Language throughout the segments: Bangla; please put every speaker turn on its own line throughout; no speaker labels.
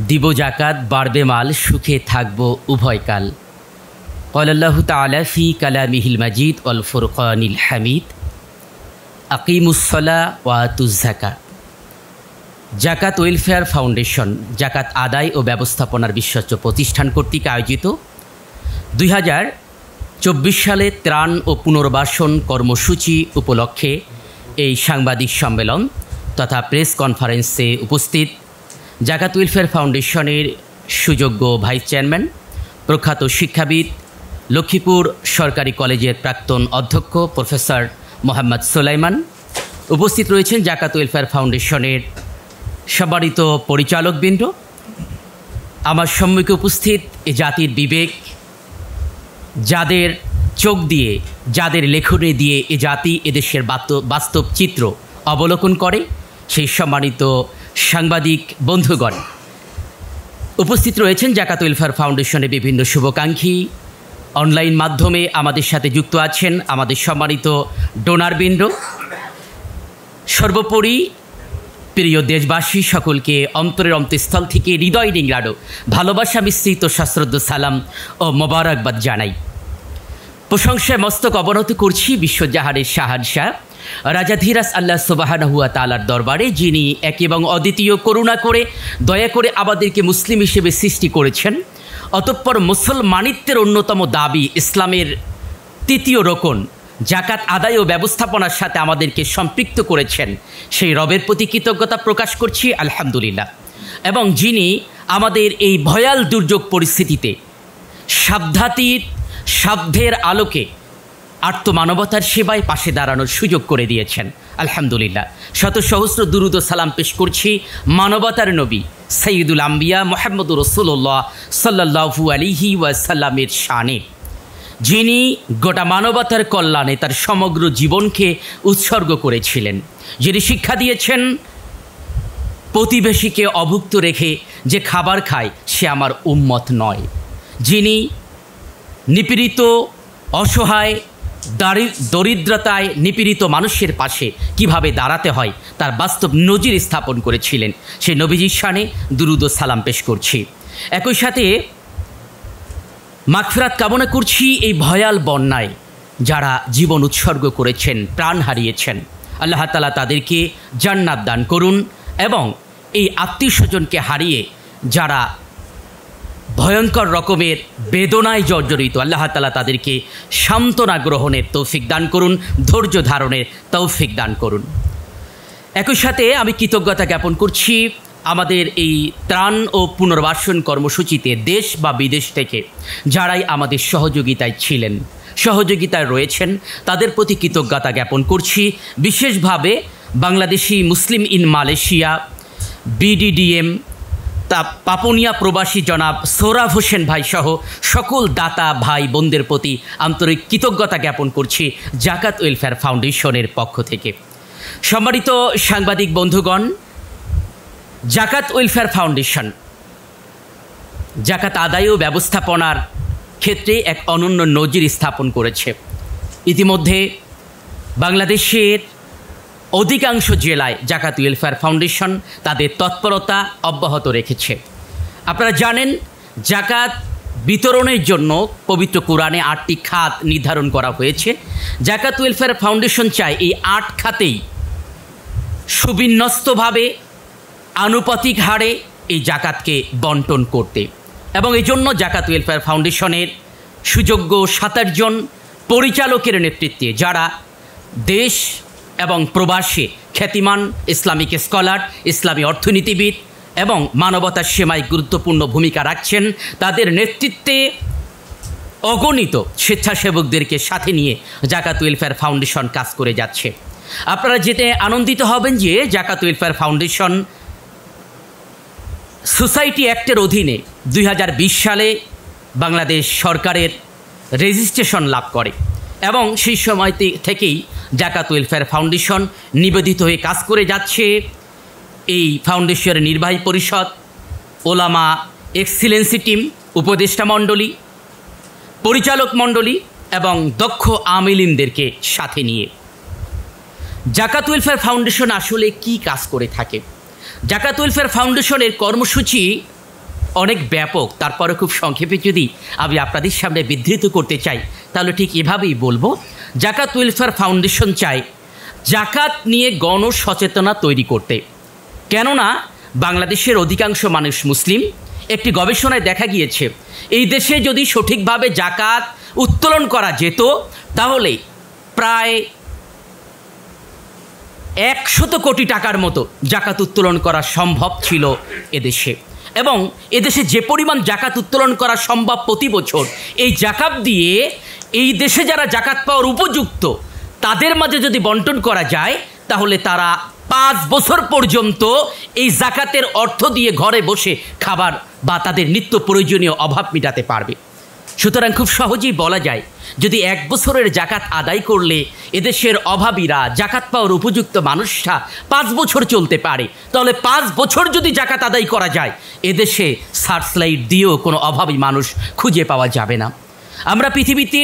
দিব জাকাত বাড়বে মাল সুখে থাকবো উভয়কাল। ক্বালাল্লাহু তাআলা ফি কালামিহিল মাজিদ ওয়াল ফুরকানিল হামিদ, আকিমুস-সালাহ ওয়া আতুজ-যাকাত। জাকাত ওয়েলফেয়ার ফাউন্ডেশন জাকাত আদায় ও ব্যবস্থাপনার বিশ্বস্ত প্রতিষ্ঠান কর্তৃক আয়োজিত 2024 সালে ত্রাণ ও পুনর্বাসন কর্মসূচি উপলক্ষে এই সাংবাদিক সম্মেলন তথা প্রেস কনফারেন্সে উপস্থিত জাকাত ওয়েলফেয়ার ফাউন্ডেশনের সুযোগ্য ভাইস চেয়ারম্যান, প্রখ্যাত শিক্ষাবিদ, লক্ষ্মীপুর সরকারি কলেজের প্রাক্তন অধ্যক্ষ প্রফেসর মোহাম্মদ সুলাইমান, উপস্থিত রয়েছেন জাকাত ওয়েলফেয়ার ফাউন্ডেশনের সম্মানিত পরিচালকবৃন্দ। আমার সম্মুখে উপস্থিত এ জাতির বিবেক, যাদের চোখ দিয়ে, যাদের লেখনী দিয়ে এ জাতি এদেশের বাস্তব চিত্র অবলোকন করে, সেই সম্মানিত সাংবাদিক বন্ধুগণ। উপস্থিত রয়েছেন জাকাত ওয়েলফেয়ার ফাউন্ডেশনের বিভিন্ন শুভাকাঙ্ক্ষী, অনলাইন মাধ্যমে আমাদের সাথে যুক্ত আছেন আমাদের সম্মানিত ডোনারবৃন্দ। সর্বোপরি প্রিয় দেশবাসী সকলকে অন্তরের অন্তঃস্থল থেকে হৃদয় নিংড়ানো ভালোবাসা মিশ্রিত সশ্রদ্ধ সালাম ও মোবারকবাদ জানাই। প্রশংসায় মস্তক অবনত করছি বিশ্বজাহানের শাহানশাহ রাজাধীরাজ আল্লাহ সুবহানাহু ওয়া তাআলার দরবারে, যিনি এক এবং অদ্বিতীয়, করুণা করে দয়া করে আমাদেরকে মুসলিম হিসেবে সৃষ্টি করেছেন। অতঃপর মুসলমানিত্বের অন্যতম দাবি ইসলামের তৃতীয় রোকন জাকাত আদায় ও ব্যবস্থাপনার সাথে আমাদেরকে সম্পৃক্ত করেছেন। সেই রবের প্রতি কৃতজ্ঞতা প্রকাশ করছি আলহামদুলিল্লাহ। এবং যিনি আমাদের এই ভয়াল দুর্যোগ পরিস্থিতিতে সাধ্যের আলোকে আর্তমানবতার সেবায় পাশে দাঁড়ানোর সুযোগ করে দিয়েছেন আলহামদুলিল্লাহ। শত সহস্র দুরুদ ও সালাম পেশ করছি মানবতার নবী সাইয়্যিদুল আম্বিয়া মুহাম্মদুর রাসূলুল্লাহ সাল্লাল্লাহু আলাইহি ওয়াসাল্লামের শানে, যিনি গোটা মানবতার কল্যাণে তার সমগ্র জীবনকে উৎসর্গ করেছিলেন, যিনি শিক্ষা দিয়েছেন প্রতিবেশীকে অভুক্ত রেখে যে খাবার খায় সে আমার উম্মত নয়, যিনি নিপীড়িত, অসহায়, দরিদ্রতায় নিপীড়িত মানুষের পাশে কিভাবে দাঁড়াতে হয় তার বাস্তব নজির স্থাপন করেছিলেন, সেই নবীজির শানে দুরুদ ও সালাম পেশ করছি। একই সাথে মাগফিরাত কামনা করছি এই ভয়াল বন্যায় যারা জীবন উৎসর্গ করেছেন, প্রাণ হারিয়েছেন। আল্লাহ তাআলা তাদেরকে জান্নাত দান করুন এবং এই আত্মীয় স্বজনকে হারিয়ে যারা ভয়ঙ্কর রকমের বেদনায় জর্জরিত, আল্লাহ তাআলা তাদেরকে সান্ত্বনা গ্রহণের তৌফিক দান করুন, ধৈর্য ধারণের তৌফিক দান করুন। একই সাথে আমি কৃতজ্ঞতা জ্ঞাপন করছি আমাদের এই ত্রাণ ও পুনর্বাসন কর্মসূচিতে দেশ বা বিদেশ থেকে যারাই আমাদের সহযোগিতায় ছিলেন, সহযোগিতায় রয়েছেন, তাদের প্রতি কৃতজ্ঞতা জ্ঞাপন করছি। বিশেষভাবে বাংলাদেশি মুসলিম ইন মালয়েশিয়া BDDM, পাপুনিয়া প্রবাসী জনাব সোহরাব হোসেন ভাই সহ সকল দাতা ভাই বোনদের প্রতি আন্তরিক কৃতজ্ঞতা জ্ঞাপন করছি জাকাত ওয়েলফেয়ার ফাউন্ডেশনের পক্ষ থেকে। সম্মানিত সাংবাদিক বন্ধুগণ, জাকাত ওয়েলফেয়ার ফাউন্ডেশন জাকাত আদায় ও ব্যবস্থাপনার ক্ষেত্রে এক অনন্য নজির স্থাপন করেছে। ইতিমধ্যে বাংলাদেশের অধিকাংশ জেলায় জাকাত ওয়েলফেয়ার ফাউন্ডেশন তাদের তৎপরতা অব্যাহত রেখেছে। আপনারা জানেন, জাকাত বিতরণের জন্য পবিত্র কোরআনে 8টি খাত নির্ধারণ করা হয়েছে। জাকাত ওয়েলফেয়ার ফাউন্ডেশন চায় এই 8 খাতেই সুবিন্যস্তভাবে আনুপাতিক হারে এই জাকাতকে বন্টন করতে, এবং এই জন্য জাকাত ওয়েলফেয়ার ফাউন্ডেশনের সুযোগ্য 27 জন পরিচালকের নেতৃত্বে, যারা দেশ এবং প্রবাসে খ্যাতিমান ইসলামিক স্কলার, ইসলামী অর্থনীতিবিদ এবং মানবতার সেবায় গুরুত্বপূর্ণ ভূমিকা রাখছেন, তাদের নেতৃত্বে অগণিত স্বেচ্ছাসেবকদেরকে সাথে নিয়ে জাকাত ওয়েলফেয়ার ফাউন্ডেশন কাজ করে যাচ্ছে। আপনারা যেতে আনন্দিত হবেন যে জাকাত ওয়েলফেয়ার ফাউন্ডেশন সোসাইটি অ্যাক্টের অধীনে 2020 সালে বাংলাদেশ সরকারের রেজিস্ট্রেশন লাভ করে এবং সেই সময় থেকেই জাকাত ওয়েলফেয়ার ফাউন্ডেশন নিবেদিত হয়ে কাজ করে যাচ্ছে। এই ফাউন্ডেশনের নির্বাহী পরিষদ, ওলামা এক্সিলেন্সি টিম, উপদেষ্টা মণ্ডলী, পরিচালক মণ্ডলী এবং দক্ষ আমিলিনদেরকে সাথে নিয়ে জাকাত ওয়েলফেয়ার ফাউন্ডেশন আসলে কি কাজ করে থাকে। জাকাত ওয়েলফেয়ার ফাউন্ডেশনের কর্মসূচি অনেক ব্যাপক, তারপরে খুব সংক্ষেপে যদি আমি আপনাদের সামনে বিধৃত করতে চাই তাহলে ঠিক এভাবেই বলবো। জাকাত ওয়েলফেয়ার ফাউন্ডেশন চায় জাকাত নিয়ে গণসচেতনা তৈরি করতে। কেননা বাংলাদেশের অধিকাংশ মানুষ মুসলিম। একটি গবেষণায় দেখা গিয়েছে এই দেশে যদি সঠিকভাবে জাকাত উত্তোলন করা যেত তাহলে প্রায় 100 কোটি টাকার মতো জাকাত উত্তোলন করা সম্ভব ছিল এদেশে। এবং এদেশে যে পরিমাণ জাকাত উত্তোলন করা সম্ভব প্রতি বছর, এই জাকাত দিয়ে এই দেশে যারা জাকাত পাওয়ার উপযুক্ত তাদের মাঝে যদি বন্টন করা যায় তাহলে তারা 5 বছর পর্যন্ত এই জাকাতের অর্থ দিয়ে ঘরে বসে খাবার বা তাদের নিত্য প্রয়োজনীয় অভাব মেটাতে পারবে। সুতরাং খুব সহজেই বলা যায় যদি 1 বছরের জাকাত আদায় করলে এদেশের অভাবীরা, জাকাত পাওয়ার উপযুক্ত মানুষরা 5 বছর চলতে পারে, তাহলে 5 বছর যদি জাকাত আদায় করা যায় এদেশে সার্চলাইট দিয়েও কোনো অভাবী মানুষ খুঁজে পাওয়া যাবে না। আমরা পৃথিবীতে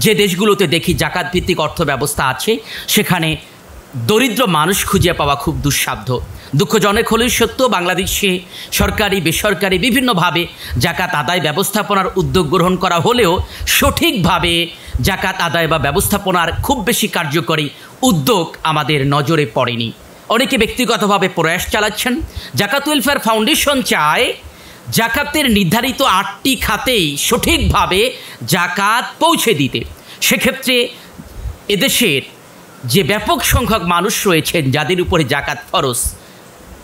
যে দেশগুলোতে দেখি জাকাত ভিত্তিক অর্থ ব্যবস্থা আছে সেখানে দরিদ্র মানুষ খুঁজে পাওয়া খুব দুঃসাধ্য। দুঃখজনক হলেও সত্য, বাংলাদেশে সরকারি বেসরকারি বিভিন্নভাবে জাকাত আদায় ব্যবস্থাপনার উদ্যোগ গ্রহণ করা হলেও সঠিকভাবে জাকাত আদায় বা ব্যবস্থাপনার খুব বেশি কার্যকরী উদ্যোগ আমাদের নজরে পড়েনি। অনেকে ব্যক্তিগতভাবে প্রয়াস চালাচ্ছেন। জাকাত ওয়েলফেয়ার ফাউন্ডেশন চায় জাকাতের নির্ধারিত 8টি খাতেই সঠিকভাবে জাকাত পৌঁছে দিতে। সেক্ষেত্রে এদেশের যে ব্যাপক সংখ্যক মানুষ রয়েছেন যাদের উপরে জাকাত ফরজ,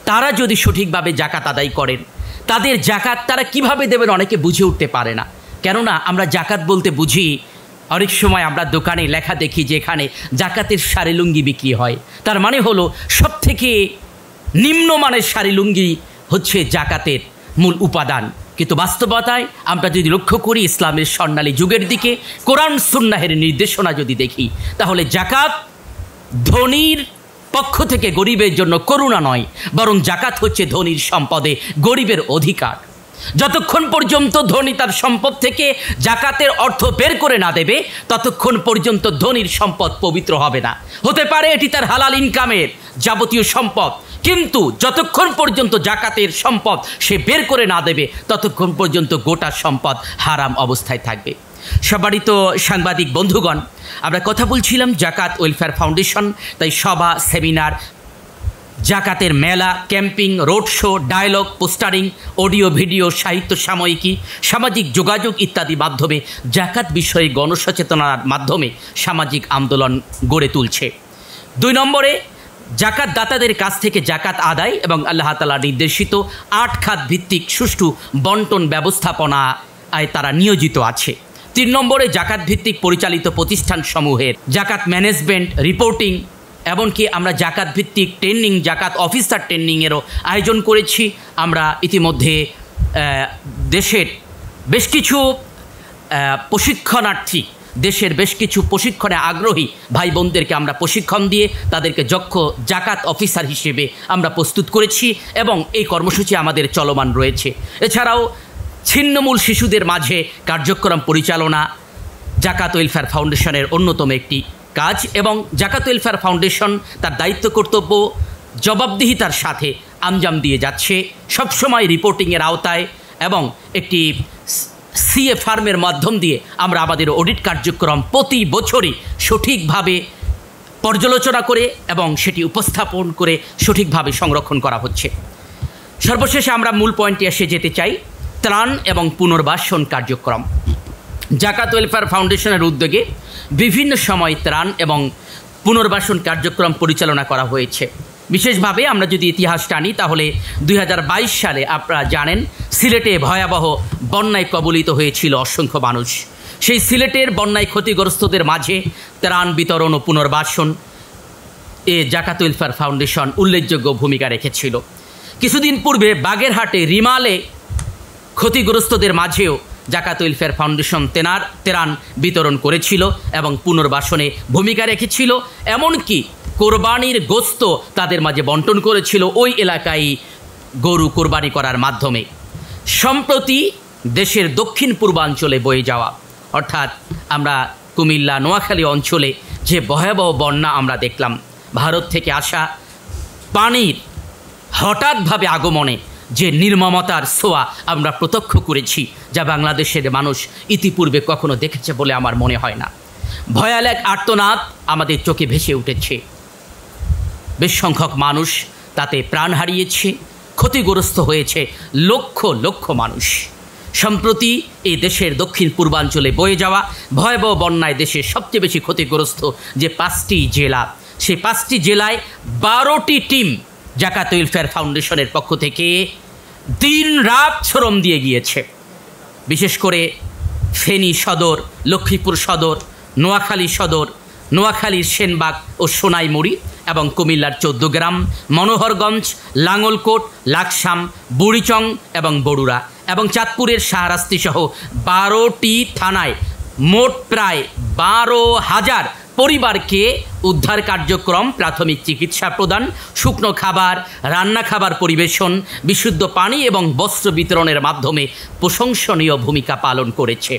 তারা যদি সঠিকভাবে জাকাত আদায় করেন তাদের জাকাত তারা কিভাবে দেবেন অনেকে বুঝে উঠতে পারে না। কেননা আমরা জাকাত বলতে বুঝি, অনেক সময় আমরা দোকানে লেখা দেখি যে এখানে জাকাতের শাড়ি লুঙ্গি বিক্রি হয়, তার মানে হলো সবথেকে নিম্নমানের শাড়ি লুঙ্গি হচ্ছে জাকাতের মূল উপাদান। কিন্তু বাস্তবতায় আমরা যদি লক্ষ্য করি ইসলামের স্বর্ণালী যুগের দিকে, কোরআন সুন্নাহের নির্দেশনা যদি দেখি, তাহলে জাকাত ধনীর পক্ষ থেকে গরিবের জন্য করুণা নয়, বরং জাকাত হচ্ছে ধনীর সম্পদে গরিবের অধিকার। যতক্ষণ পর্যন্ত ধনী তার সম্পদ থেকে জাকাতের অর্থ বের করে না দেবে ততক্ষণ পর্যন্ত ধনীর সম্পদ পবিত্র হবে না। হতে পারে এটি তার হালাল ইনকামের যাবতীয় সম্পদ, কিন্তু যতক্ষণ পর্যন্ত জাকাতের সম্পদ সে বের করে না দেবে ততক্ষণ পর্যন্ত গোটা সম্পদ হারাম অবস্থায় থাকবে। সম্মানিত সাংবাদিক বন্ধুগণ, আমরা কথা বলছিলাম জাকাত ওয়েলফেয়ার ফাউন্ডেশন, তাই সভা, সেমিনার, জাকাতের মেলা, camping, road show, dialogue, postering, audio video, সাহিত্য সাময়িকী, সামাজিক যোগাযোগ ইত্যাদি মাধ্যমে জাকাত বিষয়ে গণসচেতনার মাধ্যমে সামাজিক আন্দোলন গড়ে তুলছে। 2 নম্বরে জাকাত দাতাদের কাছ থেকে জাকাত আদায় এবং আল্লাহ তাআলা নির্দেশিত 8 খাত ভিত্তিক সুষ্ঠু বন্টন ব্যবস্থাপনায় তারা নিয়োজিত আছে। 3 নম্বরে জাকাত ভিত্তিক পরিচালিত প্রতিষ্ঠানসমূহের জাকাত ম্যানেজমেন্ট, রিপোর্টিং, এমনকি আমরা জাকাত ভিত্তিক ট্রেনিং, জাকাত অফিসার ট্রেনিংয়েরও আয়োজন করেছি। আমরা ইতিমধ্যে দেশের বেশ কিছু প্রশিক্ষণার্থী, দেশের বেশ কিছু প্রশিক্ষণে আগ্রহী ভাই বোনদেরকে আমরা প্রশিক্ষণ দিয়ে তাদেরকে যক্ষ জাকাত অফিসার হিসেবে আমরা প্রস্তুত করেছি এবং এই কর্মসূচি আমাদের চলমান রয়েছে। এছাড়াও ছিন্নমূল শিশুদের মাঝে কার্যক্রম পরিচালনা জাকাত ওয়েলফেয়ার ফাউন্ডেশনের অন্যতম একটি কাজ এবং জাকাত ওয়েলফেয়ার ফাউন্ডেশন তার দায়িত্ব কর্তব্য জবাবদিহিতার সাথে আঞ্জাম দিয়ে যাচ্ছে, সবসময় রিপোর্টিংয়ের আওতায় এবং একটি সিএ ফার্মের মাধ্যম দিয়ে আমরা আমাদের অডিট কার্যক্রম প্রতি বছরই সঠিকভাবে পর্যালোচনা করে এবং সেটি উপস্থাপন করে সঠিকভাবে সংরক্ষণ করা হচ্ছে। সর্বশেষে আমরা মূল পয়েন্টে এসে যেতে চাই, ত্রাণ এবং পুনর্বাসন কার্যক্রম। জাকাত ওয়েলফেয়ার ফাউন্ডেশনের উদ্যোগে বিভিন্ন সময় ত্রাণ এবং পুনর্বাসন কার্যক্রম পরিচালনা করা হয়েছে। বিশেষভাবে আমরা যদি ইতিহাস টানি তাহলে 2022 সালে আপনারা জানেন সিলেটে ভয়াবহ বন্যায় কবলিত হয়েছিল অসংখ্য মানুষ। সেই সিলেটের বন্যায় ক্ষতিগ্রস্তদের মাঝে ত্রাণ বিতরণ ও পুনর্বাসন জাকাত ওয়েলফেয়ার ফাউন্ডেশন উল্লেখযোগ্য ভূমিকা রেখেছিল। কিছুদিন পূর্বে বাগেরহাটে রিমালে ক্ষতিগ্রস্তদের মাঝেও জাকাত ওয়েলফেয়ার ফাউন্ডেশন ত্রাণ বিতরণ করেছিল এবং পুনর্বাসনে ভূমিকা রেখেছিল। এমনকি কোরবানির গোস্ত তাদের মাঝে বন্টন করেছিল ওই এলাকায় গরু কোরবানি করার মাধ্যমে। সম্প্রতি দেশের দক্ষিণ পূর্বাঞ্চলে বয়ে যাওয়া অর্থাৎ আমরা কুমিল্লা, নোয়াখালী অঞ্চলে যে ভয়াবহ বন্যা আমরা দেখলাম, ভারত থেকে আসা পানির হঠাৎভাবে আগমনে যে নির্মমতার ছোঁয়া আমরা প্রত্যক্ষ করেছি, যা বাংলাদেশের মানুষ ইতিপূর্বে কখনো দেখেছে বলে আমার মনে হয় না। ভয়াল এক আর্তনাদ আমাদের চোখে ভেসে উঠেছে। বেশ সংখ্যক মানুষ তাতে প্রাণ হারিয়েছে, ক্ষতিগ্রস্ত হয়েছে লক্ষ লক্ষ মানুষ। সম্প্রতি এই দেশের দক্ষিণ পূর্বাঞ্চলে বয়ে যাওয়া ভয়াবহ বন্যায় দেশের সবচেয়ে বেশি ক্ষতিগ্রস্ত যে 5টি জেলা, সেই 5টি জেলায় 12টি টিম জাকাত ওয়েলফেয়ার ফাউন্ডেশনের পক্ষ থেকে দিন রাত শ্রম দিয়ে গিয়েছে। বিশেষ করে ফেনী সদর, লক্ষ্মীপুর সদর, নোয়াখালী সদর, নোয়াখালীর সেনবাগ ও সোনাইমুড়ি এবং কুমিল্লার 14 গ্রাম, মনোহরগঞ্জ, লাঙ্গলকোট, লাকসাম, বুড়িচং এবং বড়ুরা এবং চাঁদপুরের শাহরাস্তি সহ 12টি থানায় মোট প্রায় 12,000 পরিবারকে উদ্ধার কার্যক্রম, প্রাথমিক চিকিৎসা প্রদান, শুকনো খাবার, রান্না খাবার পরিবেশন, বিশুদ্ধ পানি এবং বস্ত্র বিতরণের মাধ্যমে প্রশংসনীয় ভূমিকা পালন করেছে।